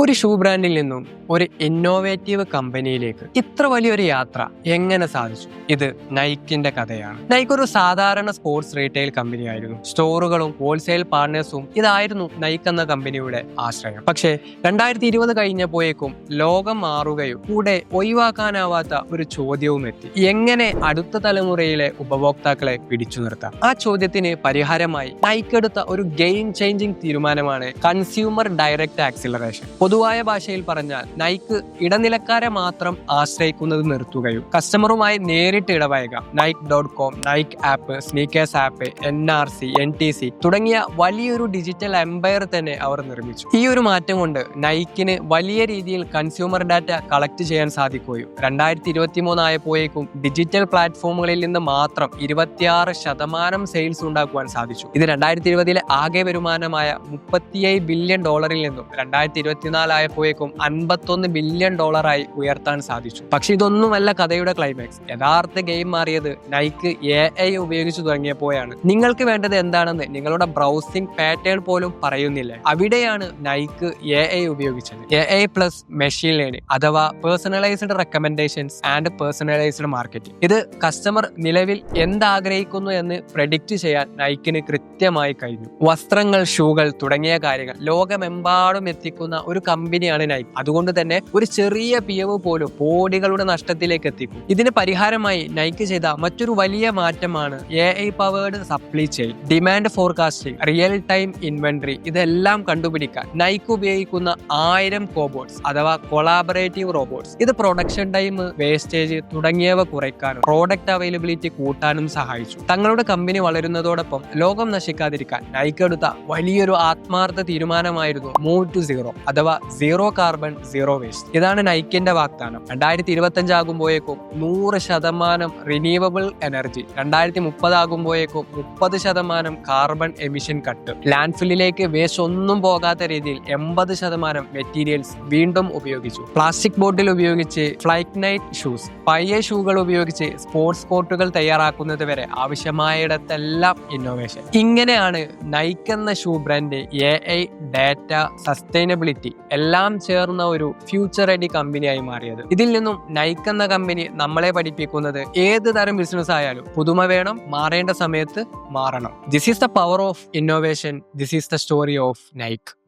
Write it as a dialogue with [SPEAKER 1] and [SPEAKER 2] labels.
[SPEAKER 1] ഒരു ഷൂ ബ്രാൻഡിൽ നിന്നും ഒരു ഇന്നോവേറ്റീവ് കമ്പനിയിലേക്ക് ഇത്ര വലിയൊരു യാത്ര എങ്ങനെ സാധിച്ചു? ഇത് നൈക്കിന്റെ കഥയാണ്. നൈക്ക് ഒരു സാധാരണ സ്പോർട്സ് റീറ്റെയിൽ കമ്പനിയായിരുന്നു. സ്റ്റോറുകളും ഹോൾസെയിൽ പാർട്ട്നേഴ്സും ഇതായിരുന്നു നൈക്ക് എന്ന കമ്പനിയുടെ ആശ്രയം. പക്ഷേ 2020 കഴിഞ്ഞപ്പോഴേക്കും ലോകം മാറുകയും കൂടെ ഒഴിവാക്കാനാവാത്ത ഒരു ചോദ്യവും എത്തി. എങ്ങനെ അടുത്ത തലമുറയിലെ ഉപഭോക്താക്കളെ പിടിച്ചു നിർത്താം? ആ ചോദ്യത്തിന് പരിഹാരമായി നൈക്ക് എടുത്ത ഒരു ഗെയിം ചേഞ്ചിങ് തീരുമാനമാണ് കൺസ്യൂമർ ഡയറക്റ്റ് ആക്സിലറേഷൻ. പൊതുവായ ഭാഷയിൽ പറഞ്ഞാൽ നൈക്ക് ഇടനിലക്കാരെ മാത്രം ആശ്രയിക്കുന്നത് നിർത്തുകയും കസ്റ്റമറുമായി നേരിട്ട് ഇടപഴകാം. Nike.com, Nike app, sneakers app, NRC, NTC തുടങ്ങിയ വലിയൊരു ഡിജിറ്റൽ എംപയർ തന്നെ അവർ നിർമ്മിച്ചു. ഈ ഒരു മാറ്റം കൊണ്ട് നൈക്കിന് വലിയ രീതിയിൽ കൺസ്യൂമർ ഡാറ്റ കളക്ട് ചെയ്യാൻ സാധിക്കുകയും 2023 ആയപ്പോഴേക്കും ഡിജിറ്റൽ പ്ലാറ്റ്ഫോമുകളിൽ നിന്ന് മാത്രം 26% സെയിൽസ് ഉണ്ടാക്കുവാൻ സാധിച്ചു. ഇത് 2020 ആകെ വരുമാനമായ $37 ബില്യൺ നിന്നും 2024 ആയപ്പോഴേക്കും $51 ബില്യൺ ഉയർത്താൻ സാധിച്ചു. പക്ഷെ ഇതൊന്നുമല്ല കഥയുടെ ക്ലൈമാക്സ്. യഥാർത്ഥ ഗെയിം മാറിയത് നൈക്ക് AI ഉപയോഗിച്ചു തുടങ്ങിയപ്പോഴാണ്. നിങ്ങൾക്ക് വേണ്ടത് എന്താണെന്ന് നിങ്ങളുടെ ബ്രൗസിംഗ് പാറ്റേൺ പോലും പറയുന്നില്ല. അവിടെയാണ് നൈക്ക് AI ഉപയോഗിച്ചത്. AI പ്ലസ് മെഷീൻ ലേണിംഗ് അഥവാ personalised recommendations and personalised marketing. ഇത് കസ്റ്റമർ നിലവിൽ എന്താഗ്രഹിക്കുന്നു എന്ന് പ്രെഡിക്റ്റ് ചെയ്യാൻ നൈക്കിന് കൃത്യമായി കഴിഞ്ഞു. വസ്ത്രങ്ങൾ, ഷൂകൾ തുടങ്ങിയ കാര്യങ്ങൾ ലോകമെമ്പാടും എത്തിക്കുന്ന ഒരു കമ്പനിയാണ് നൈക്ക്. അതുകൊണ്ട് തന്നെ ഒരു ചെറിയ പിഴവ് പോലും കോടികളുടെ നഷ്ടത്തിലേക്ക് എത്തിക്കും. ഇതിന് പരിഹാരമായി നൈക്ക് ചെയ്ത മറ്റൊരു വലിയ മാറ്റമാണ് AI powered supply chain, demand forecasting, real time inventory. ഇതെല്ലാം കണ്ടുപിടിക്കാൻ നൈക്ക് ഉപയോഗിക്കുന്ന 1000 കോബോട്ട്സ് അഥവാ കൊളാബറേറ്റീവ് റോബോട്ട്സ്. ഇത് പ്രൊഡക്ഷൻ ടൈം, വേസ്റ്റേജ് തുടങ്ങിയവ കുറയ്ക്കാനും പ്രോഡക്റ്റ് അവൈലബിലിറ്റി കൂട്ടാനും സഹായിച്ചു. തങ്ങളുടെ കമ്പനി വളരുന്നതോടൊപ്പം ലോകം നശിക്കാതിരിക്കാൻ നൈക്ക് എടുത്ത വലിയൊരു ആത്മാർത്ഥ തീരുമാനമായിരുന്നു മൂവ് ടു സീറോ അഥവാ സീറോ കാർബൺ സീറോ വേസ്റ്റ്. ഇതാണ് നൈക്കിന്റെ വാഗ്ദാനം. 2025 ആകുമ്പോഴേക്കും 100% റിന്യൂവബിൾ എനർജി, 2030 ആകുമ്പോഴേക്കും 30% കാർബൺ എമിഷൻ കട്ട്, ലാൻഡ്ഫില്ലിലേക്ക് വേസ്റ്റ് ഒന്നും പോകാത്ത രീതിയിൽ 80% മെറ്റീരിയൽസ് വീണ്ടും ഉപയോഗിച്ചു. പ്ലാസ്റ്റിക് ബോട്ടിൽ ഉപയോഗിച്ച് ഫ്ലൈറ്റ് നൈറ്റ് ഷൂസ്, പഴയ ഷൂകൾ ഉപയോഗിച്ച് സ്പോർട്സ് കോട്ടുകൾ തയ്യാറാക്കുന്നത് വരെ ആവശ്യമായിടത്തെല്ലാം ഇന്നോവേഷൻ. ഇങ്ങനെയാണ് നൈക്ക് എന്ന shoe brand AI, data, sustainability എല്ലാം ചേർന്ന ഒരു ഫ്യൂച്ചർ റെഡി കമ്പനിയായി മാറിയത്. ഇതിൽ നിന്നും നൈക്ക് എന്ന കമ്പനി നമ്മളെ പഠിപ്പിക്കുന്നത് ഏത് തരം ബിസിനസ് ആയാലും പുതുമ വേണം, മാറേണ്ട സമയത്ത് മാറണം. This is the power of innovation. This is the story of Nike.